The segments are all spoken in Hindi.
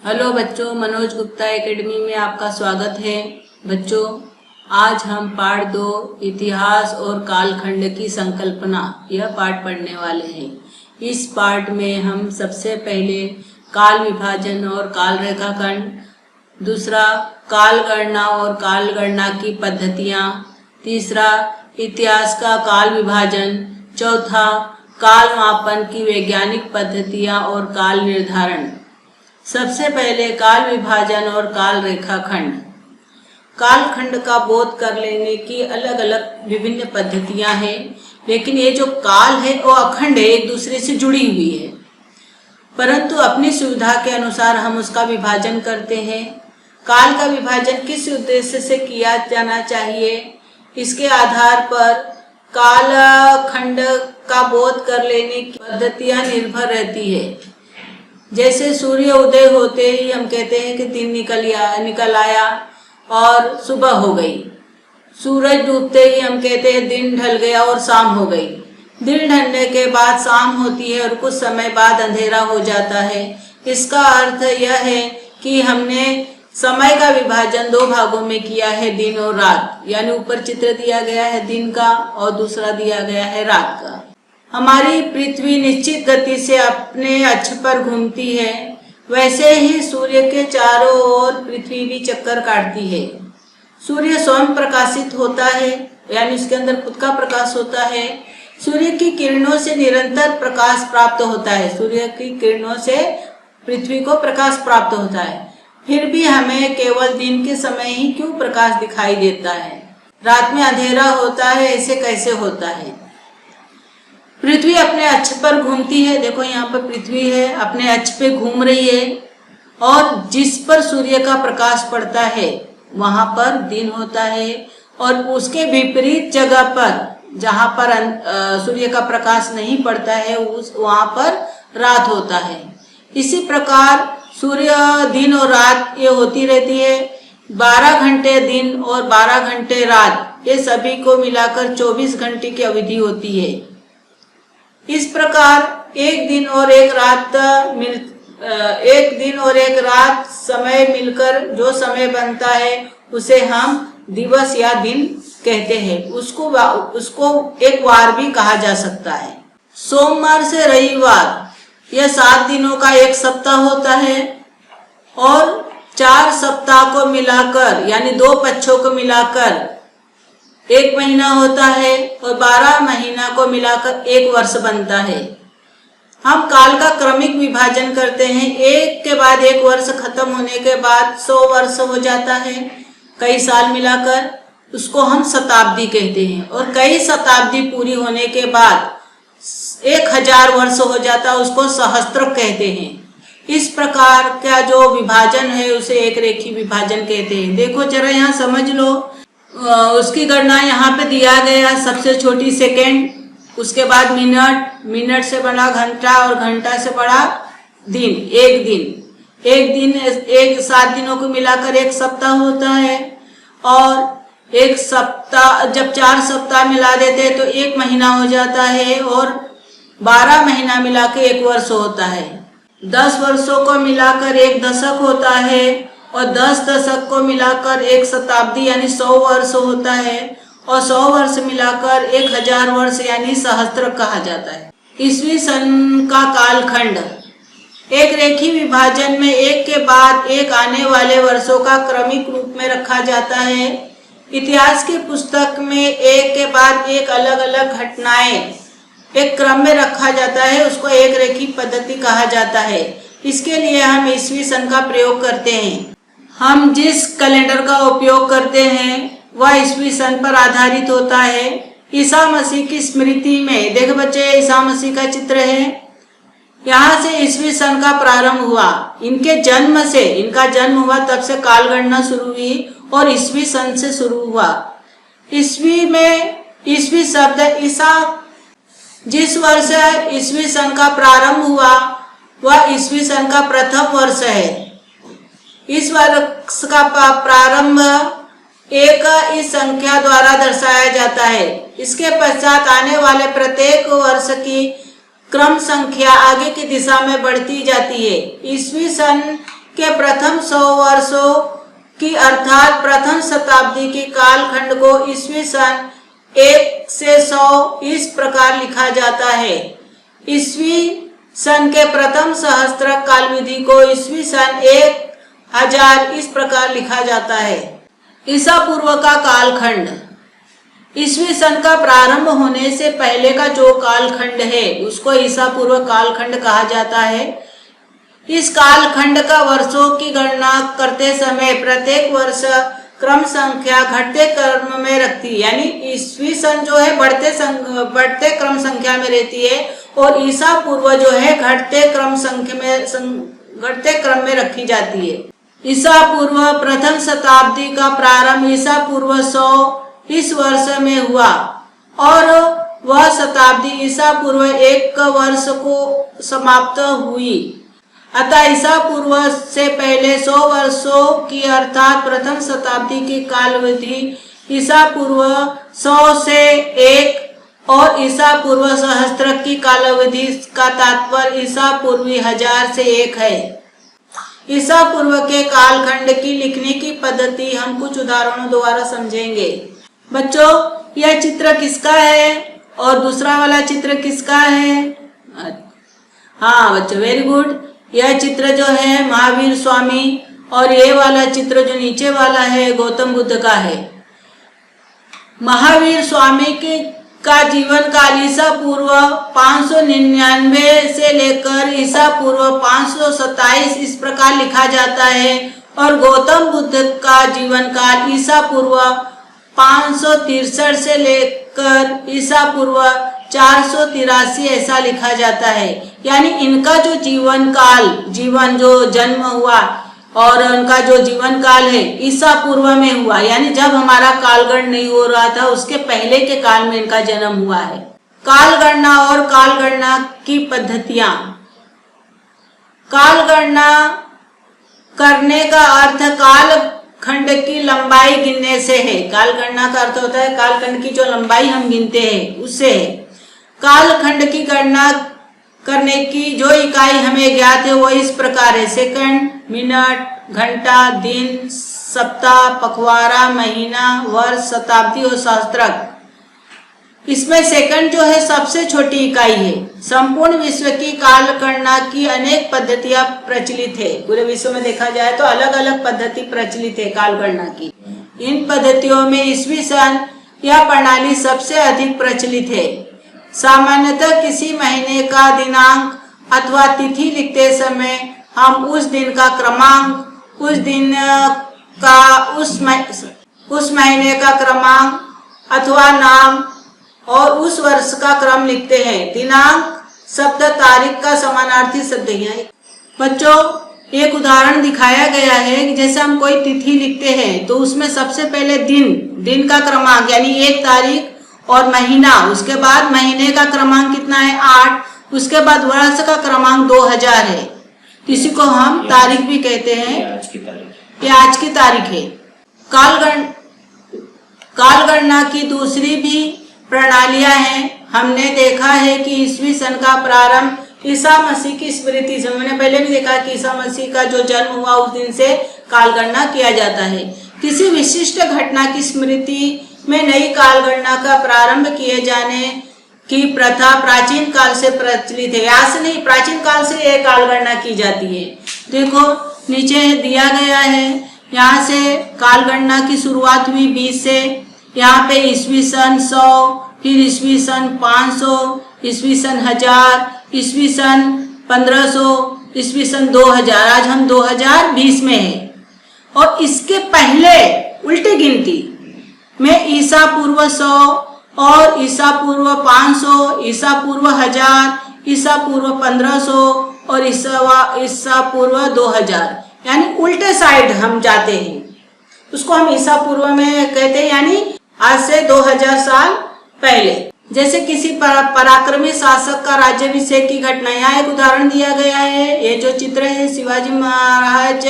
हेलो बच्चों, मनोज गुप्ता एकेडमी में आपका स्वागत है। बच्चों, आज हम पाठ 2 इतिहास और कालखंड की संकल्पना यह पाठ पढ़ने वाले हैं। इस पाठ में हम सबसे पहले काल विभाजन और काल रेखाखंड, दूसरा काल गणना और काल गणना की पद्धतियाँ, तीसरा इतिहास का काल विभाजन, चौथा काल मापन की वैज्ञानिक पद्धतियाँ और काल निर्धारण। सबसे पहले काल विभाजन और काल रेखाखंड। कालखंड का बोध कर लेने की अलग अलग विभिन्न पद्धतियां हैं, लेकिन ये जो काल है वो अखंड है, एक दूसरे से जुड़ी हुई है, परंतु अपनी सुविधा के अनुसार हम उसका विभाजन करते हैं। काल का विभाजन किस उद्देश्य से किया जाना चाहिए, इसके आधार पर कालखंड का बोध कर लेने की पद्धतियां निर्भर रहती है। जैसे सूर्य उदय होते ही हम कहते हैं कि दिन निकल आया और सुबह हो गई। सूरज डूबते ही हम कहते हैं दिन ढल गया और शाम हो गई। दिन ढलने के बाद शाम होती है और कुछ समय बाद अंधेरा हो जाता है। इसका अर्थ यह है कि हमने समय का विभाजन 2 भागों में किया है, दिन और रात। यानी ऊपर चित्र दिया गया है दिन का और दूसरा दिया गया है रात का। हमारी पृथ्वी निश्चित गति से अपने अक्ष पर घूमती है, वैसे ही सूर्य के चारों ओर पृथ्वी भी चक्कर काटती है। सूर्य स्वयं प्रकाशित होता है, यानी उसके अंदर खुद का प्रकाश होता है। सूर्य की किरणों से निरंतर प्रकाश प्राप्त होता है। सूर्य की किरणों से पृथ्वी को प्रकाश प्राप्त होता है, फिर भी हमें केवल दिन के समय ही क्यों प्रकाश दिखाई देता है? रात में अंधेरा होता है, ऐसे कैसे होता है? पृथ्वी अपने अक्ष पर घूमती है। देखो यहाँ पर पृथ्वी है, अपने अक्ष पे घूम रही है और जिस पर सूर्य का प्रकाश पड़ता है वहां पर दिन होता है, और उसके विपरीत जगह पर जहां पर सूर्य का प्रकाश नहीं पड़ता है वहां पर रात होता है। इसी प्रकार सूर्य दिन और रात ये होती रहती है। 12 घंटे दिन और 12 घंटे रात, ये सभी को मिलाकर 24 घंटे की अवधि होती है। इस प्रकार एक दिन और एक रात समय मिलकर जो समय बनता है उसे हम दिवस या दिन कहते हैं। उसको एक वार भी कहा जा सकता है। सोमवार से रविवार यह 7 दिनों का एक सप्ताह होता है, और 4 सप्ताह को मिलाकर यानी 2 पक्षों को मिलाकर 1 महीना होता है, और 12 महीना को मिलाकर 1 वर्ष बनता है। हम काल का क्रमिक विभाजन करते हैं। एक के बाद एक वर्ष खत्म होने के बाद 100 वर्ष हो जाता है। कई साल मिलाकर उसको हम शताब्दी कहते हैं, और कई शताब्दी पूरी होने के बाद 1000 वर्ष हो जाता है, उसको सहस्त्र कहते हैं। इस प्रकार का जो विभाजन है उसे एक रेखी विभाजन कहते हैं। देखो जरा यहाँ समझ लो, उसकी गणना यहाँ पे दिया गया। सबसे छोटी सेकेंड, उसके बाद मिनट, मिनट से बड़ा घंटा और घंटा से बड़ा दिन। एक 7 दिनों को मिलाकर 1 सप्ताह होता है, और 1 सप्ताह जब 4 सप्ताह मिला देते हैं तो 1 महीना हो जाता है, और 12 महीना मिला के 1 वर्ष होता है। 10 वर्षों को मिलाकर 1 दशक होता है, और 10 दशक को मिलाकर 1 शताब्दी यानी 100 वर्ष होता है, और 100 वर्ष मिलाकर 1000 वर्ष यानी सहस्त्र कहा जाता है। ईस्वी सन का कालखंड एक रेखी विभाजन में एक के बाद एक आने वाले वर्षों का क्रमिक रूप में रखा जाता है। इतिहास की पुस्तक में एक के बाद एक अलग अलग घटनाएं एक क्रम में रखा जाता है, उसको एक रेखी पद्धति कहा जाता है। इसके लिए हम ईस्वी सन का प्रयोग करते हैं। हम जिस कैलेंडर का उपयोग करते हैं वह ईस्वी सन पर आधारित होता है। ईसा मसीह की स्मृति में, देखो बच्चे ईसा मसीह का चित्र है, यहाँ से ईस्वी सन का प्रारंभ हुआ। इनका जन्म हुआ तब से काल गणना शुरू हुई और ईस्वी सन से शुरू हुआ। ईस्वी शब्द ईसा, जिस वर्ष ईस्वी सन का प्रारंभ हुआ वह ईस्वी सन का प्रथम वर्ष है। इस वर्ष का प्रारंभ एक इस संख्या द्वारा दर्शाया जाता है। इसके पश्चात आने वाले प्रत्येक वर्ष की क्रम संख्या आगे की दिशा में बढ़ती जाती है। ईस्वी सन के प्रथम 100 वर्षों की अर्थात प्रथम शताब्दी के कालखंड को ईस्वी सन 1 से 100 इस प्रकार लिखा जाता है। ईस्वी सन के प्रथम सहस्त्रक कालविधि को ईस्वी सन 1000 इस प्रकार लिखा जाता है। ईसा पूर्व का कालखंड, ईस्वी सन का प्रारंभ होने से पहले का जो कालखंड है उसको ईसा पूर्व कालखंड कहा जाता है। इस कालखंड का वर्षों की गणना करते समय प्रत्येक वर्ष क्रम संख्या घटते क्रम में रखती, यानी ईस्वी सन जो है बढ़ते क्रम संख्या में रहती है और ईसा पूर्व जो है घटते क्रम में रखी जाती है। ईसा पूर्व प्रथम शताब्दी का प्रारंभ ईसा पूर्व 100 इस वर्ष में हुआ और वह शताब्दी ईसा पूर्व 1 वर्ष को समाप्त हुई। अतः ईसा पूर्व से पहले 100 वर्षों की अर्थात प्रथम शताब्दी की कालविधि ईसा पूर्व 100 से 1 और ईसा पूर्व सहस्त्र की कालविधि का तात्पर्य ईसा पूर्वी 1000 से 1 है। ईसा पूर्व के कालखंड की लिखने की पद्धति हम कुछ उदाहरणों द्वारा समझेंगे। बच्चों, यह चित्र किसका है और दूसरा वाला चित्र किसका है? हाँ बच्चों, वेरी गुड। यह चित्र जो है महावीर स्वामी और ये वाला चित्र जो नीचे वाला है गौतम बुद्ध का है। महावीर स्वामी का जीवन काल ईसा पूर्व 599 से लेकर ईसा पूर्व 527 इस प्रकार लिखा जाता है और गौतम बुद्ध का जीवन काल ईसा पूर्व 563 से लेकर ईसा पूर्व 483 ऐसा लिखा जाता है। यानी इनका जो जीवन जो जन्म हुआ और उनका जो जीवन काल है ईसा पूर्व में हुआ, यानी जब हमारा कालगणना नहीं हो रहा था उसके पहले के काल में इनका जन्म हुआ है। कालगणना और कालगणना की पद्धतियां। कालगणना करने का अर्थ काल खंड की लंबाई गिनने से है। कालगणना का अर्थ होता है कालखंड की जो लंबाई हम गिनते हैं उससे है। कालखंड की गणना करने की जो इकाई हमें ज्ञात है वो इस प्रकार है: सेकंड, मिनट, घंटा, दिन, सप्ताह, पखवाड़ा, महीना, वर्ष, शताब्दी और सहस्त्रक। इसमें सेकंड जो है सबसे छोटी इकाई है। संपूर्ण विश्व की कालगणना की अनेक पद्धतियां प्रचलित है। पूरे विश्व में देखा जाए तो अलग अलग पद्धति प्रचलित है कालगणना की। इन पद्धतियों में ईस्वी सन यह प्रणाली सबसे अधिक प्रचलित है। सामान्यतः किसी महीने का दिनांक अथवा तिथि लिखते समय हम उस दिन का क्रमांक, उस दिन का उस महीने का क्रमांक अथवा नाम और उस वर्ष का क्रम लिखते हैं। दिनांक शब्द तारीख का समानार्थी शब्द है। बच्चों, एक उदाहरण दिखाया गया है कि जैसे हम कोई तिथि लिखते हैं तो उसमें सबसे पहले दिन का क्रमांक यानी 1 तारीख और महीना, उसके बाद महीने का क्रमांक कितना है 8, उसके बाद वर्ष का क्रमांक 2000 है। इसी को हम तारीख भी कहते हैं। ये आज की तारीख है। कालगणना की दूसरी भी प्रणालियां हैं। हमने देखा है कि ईस्वी सन का प्रारंभ ईसा मसीह की स्मृति से, मैंने पहले भी देखा कि ईसा मसीह का जो जन्म हुआ उस दिन से कालगणना किया जाता है। किसी विशिष्ट घटना की स्मृति में नई कालगणना का प्रारंभ किए जाने की प्रथा प्राचीन काल से प्रचलित है। यहाँ से नहीं, प्राचीन काल से यह कालगणना की जाती है। देखो नीचे दिया गया है, यहाँ से कालगणना की शुरुआत हुई 20 से। यहाँ पे ईस्वी सन 100, फिर ईस्वी सन 500, ईस्वी सन 1000, ईस्वी सन 1500, ईस्वी सन 2000। आज हम 2020 में हैं। और इसके पहले उल्टी गिनती में ईसा पूर्व 100 और ईसा पूर्व 500, ईसा पूर्व 1000, ईसा पूर्व 1500 और ईसा पूर्व 2000, यानी उल्टे साइड हम जाते हैं। उसको हम ईसा पूर्व में कहते हैं, यानी आज से 2000 साल पहले। जैसे किसी पराक्रमी शासक का राज्याभिषेक की घटना, यहाँ एक उदाहरण दिया गया है। ये जो चित्र है शिवाजी महाराज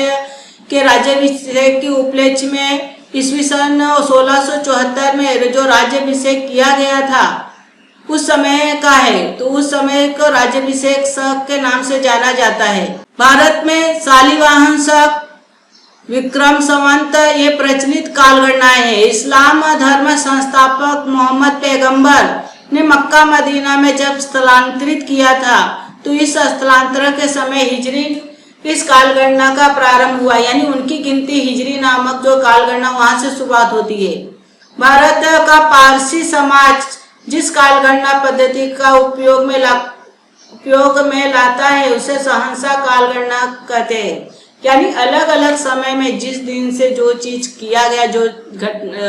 के राज्याभिषेक के उपलक्ष्य में ईस्वी सन 1674 में जो राज्याभिषेक किया गया था उस समय का है, तो उस समय को राज्याभिषेक शक के नाम से जाना जाता है। भारत में शालिवाहन शक, विक्रम संवत ये प्रचलित कालगणनाएं हैं। इस्लाम धर्म संस्थापक मोहम्मद पैगंबर ने मक्का मदीना में जब स्थलांतरित किया था, तो इस स्थलांतरण के समय हिजरी इस कालगणना का प्रारंभ हुआ, यानी उनकी गिनती हिजरी नामक जो कालगणना वहां से शुरुआत होती है। भारत का पारसी समाज जिस कालगणना पद्धति का उपयोग में लाता है उसे सहंसा कालगणना कहते हैं, यानी अलग अलग समय में जिस दिन से जो चीज किया गया,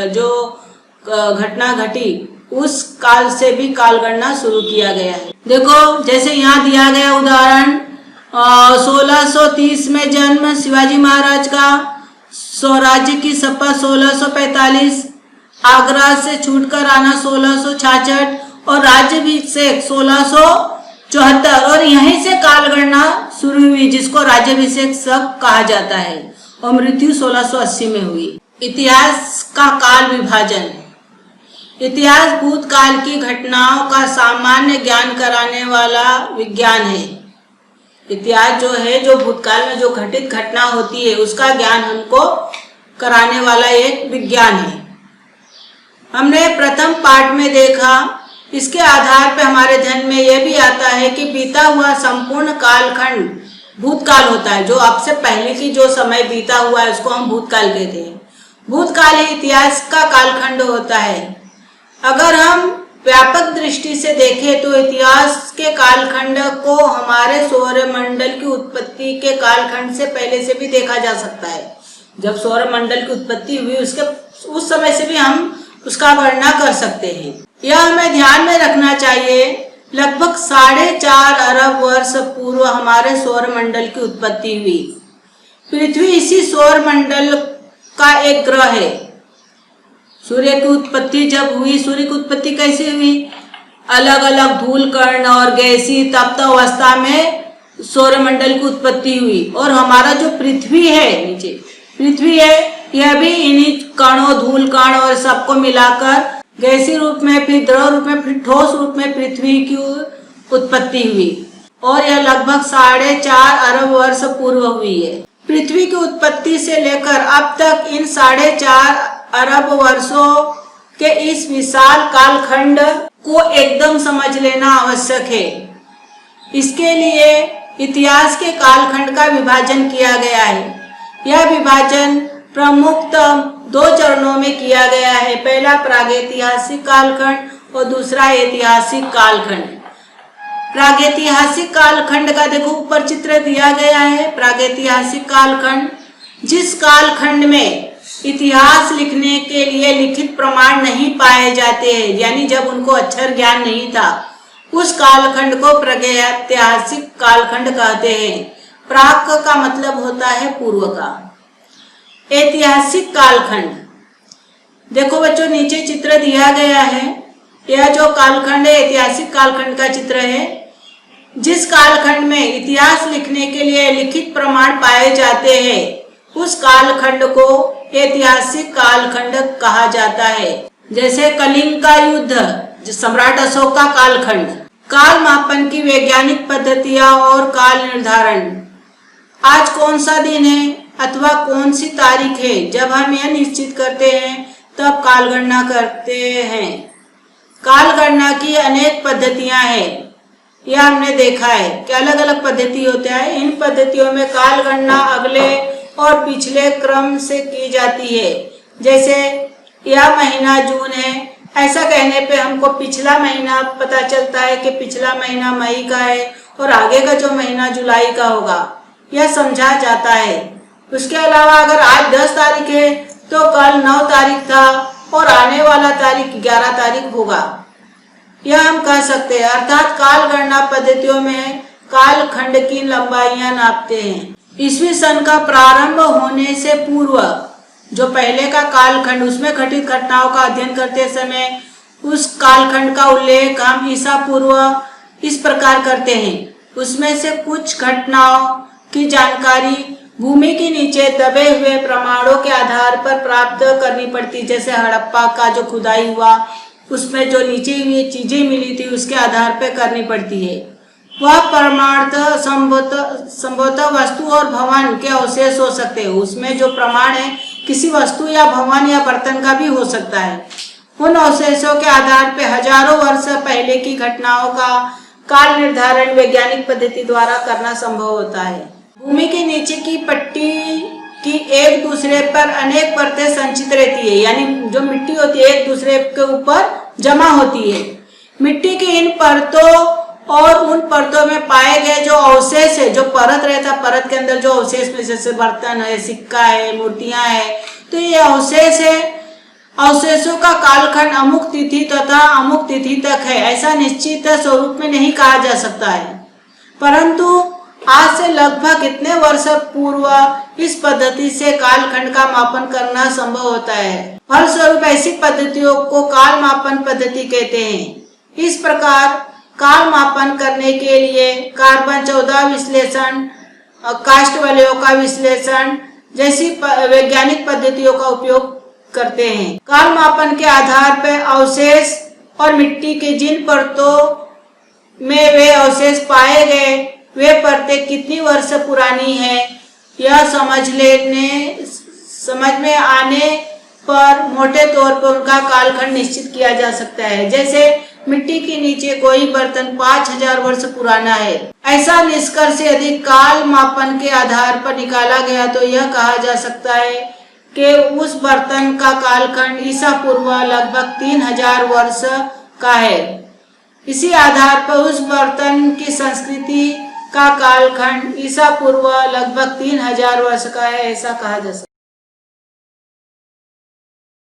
जो घटना घटी, उस काल से भी कालगणना शुरू किया गया है। देखो जैसे यहाँ दिया गया उदाहरण, 1630 में जन्म शिवाजी महाराज का, स्वराज्य की शपथ 1645, आगरा से छूटकर आना 1666 और राज्याभिषेक 1674, और यहीं से कालगणना शुरू हुई जिसको राज्याभिषेक शक कहा जाता है, और मृत्यु 1680 में हुई। इतिहास का काल विभाजन। इतिहास भूतकाल की घटनाओं का सामान्य ज्ञान कराने वाला विज्ञान है। इतिहास जो है, जो भूतकाल में जो घटित घटना होती है उसका ज्ञान हमको कराने वाला एक विज्ञान है। हमने प्रथम पाठ में देखा, इसके आधार पर हमारे ध्यान में यह भी आता है कि बीता हुआ संपूर्ण कालखंड भूतकाल होता है। जो अब से पहले की जो समय बीता हुआ है उसको हम भूतकाल कहते हैं। भूतकाल ही इतिहास का कालखंड होता है। अगर हम व्यापक दृष्टि से देखें तो इतिहास के कालखंड को हमारे सौरमंडल की उत्पत्ति के कालखंड से पहले से भी देखा जा सकता है। जब सौरमंडल की उत्पत्ति हुई उस समय से भी हम उसका गणना कर सकते हैं। यह हमें ध्यान में रखना चाहिए, लगभग 4.5 अरब वर्ष पूर्व हमारे सौरमंडल की उत्पत्ति हुई। पृथ्वी इसी सौरमंडल का एक ग्रह है। सूर्य की उत्पत्ति जब हुई, सूर्य की उत्पत्ति कैसे हुई? अलग अलग धूल कण और गैसीय तप्त अवस्था में सौरमंडल की उत्पत्ति हुई, और हमारा जो पृथ्वी है, नीचे पृथ्वी है, यह भी इन्हीं कणों, धूल कण और सबको मिलाकर गैसीय रूप में, फिर द्रव रूप में, फिर ठोस रूप में पृथ्वी की उत्पत्ति हुई, और यह लगभग 4.5 अरब वर्ष पूर्व हुई है। पृथ्वी की उत्पत्ति से लेकर अब तक इन 4.5 अरब वर्षों के इस विशाल कालखंड को एकदम समझ लेना आवश्यक है। इसके लिए इतिहास के कालखंड का विभाजन किया गया है। यह विभाजन प्रमुखतः 2 चरणों में किया गया है। पहला प्रागैतिहासिक कालखंड और दूसरा ऐतिहासिक कालखंड। प्रागैतिहासिक कालखंड का देखो ऊपर चित्र दिया गया है। प्रागैतिहासिक कालखंड, जिस कालखंड में इतिहास लिखने के लिए लिखित प्रमाण नहीं पाए जाते हैं, यानी जब उनको अक्षर ज्ञान नहीं था, उस कालखंड को प्रागैतिहासिक कालखंड कहते हैं। प्राक का मतलब होता है पूर्व का। ऐतिहासिक कालखंड, देखो बच्चों नीचे चित्र दिया गया है। यह जो कालखंड है ऐतिहासिक कालखंड का चित्र है। जिस कालखंड में इतिहास लिखने के लिए लिखित प्रमाण पाए जाते हैं उस कालखंड को ऐतिहासिक कालखंड कहा जाता है। जैसे कलिंग का युद्ध, सम्राट अशोक का कालखंड। काल मापन की वैज्ञानिक पद्धतियां और काल निर्धारण। आज कौन सा दिन है अथवा कौन सी तारीख है, जब हम यह निश्चित करते हैं तब काल गणना करते हैं। काल गणना की अनेक पद्धतियां हैं। यह हमने देखा है कि अलग अलग पद्धति होते हैं। इन पद्धतियों में काल गणना अगले और पिछले क्रम से की जाती है। जैसे यह महीना जून है, ऐसा कहने पे हमको पिछला महीना पता चलता है कि पिछला महीना मई का है और आगे का जो महीना जुलाई का होगा, यह समझा जाता है। उसके अलावा अगर आज 10 तारीख है तो कल 9 तारीख था और आने वाला तारीख 11 तारीख होगा, यह हम कह सकते हैं। अर्थात काल गणना पद्धतियों में काल खंड की लंबाइयां नापते हैं। ईस्वी सन का प्रारंभ होने से पूर्व जो पहले का कालखंड, उसमें घटित घटनाओं का अध्ययन करते समय उस कालखंड का उल्लेख हम ईसा पूर्व इस प्रकार करते हैं। उसमें से कुछ घटनाओं की जानकारी भूमि के नीचे दबे हुए प्रमाणों के आधार पर प्राप्त करनी पड़ती। जैसे हड़प्पा का जो खुदाई हुआ उसमें जो नीचे हुई चीजें मिली थी उसके आधार पर करनी पड़ती है। वह परमाणुतः संभवतः वस्तु और भवन के अवशेष हो सकते हैं। उसमें जो प्रमाण है किसी वस्तु या भवन या बर्तन का भी हो सकता है। उन अवशेषों के आधार पर हजारों वर्ष पहले की घटनाओं का काल निर्धारण वैज्ञानिक पद्धति द्वारा करना संभव होता है। भूमि के नीचे की पट्टी की एक दूसरे पर अनेक परतें संचित रहती है, यानी जो मिट्टी होती है एक दूसरे के ऊपर जमा होती है। मिट्टी की इन परतों और उन परतों में पाए गए जो अवशेष है, जो परत रहता परत के अंदर जो अवशेष में जैसे बर्तन है, सिक्का है, मूर्तियां है, तो ये अवशेष है। अवशेषों का कालखंड अमुक तिथि तथा अमुक तिथि तक है, ऐसा निश्चित स्वरूप में नहीं कहा जा सकता है, परंतु आज से लगभग इतने वर्ष पूर्व इस पद्धति से कालखंड का मापन करना संभव होता है। फलस्वरूप ऐसी पद्धतियों को काल मापन पद्धति कहते हैं। इस प्रकार काल मापन करने के लिए कार्बन 14 विश्लेषण, काष्ठ वलयों का विश्लेषण जैसी वैज्ञानिक पद्धतियों का उपयोग करते हैं। काल मापन के आधार पर अवशेष और मिट्टी के जिन परतों में वे अवशेष पाए गए वे परतें कितनी वर्ष पुरानी है, यह समझ में आने पर मोटे तौर पर उनका कालखंड निश्चित किया जा सकता है। जैसे मिट्टी के नीचे कोई बर्तन 5000 वर्ष पुराना है, ऐसा निष्कर्ष यदि काल मापन के आधार पर निकाला गया तो यह कहा जा सकता है कि उस बर्तन का कालखंड ईसा पूर्व लगभग 3000 वर्ष का है। इसी आधार पर उस बर्तन की संस्कृति का कालखंड ईसा पूर्व लगभग 3000 वर्ष का है, ऐसा कहा जा सकता है।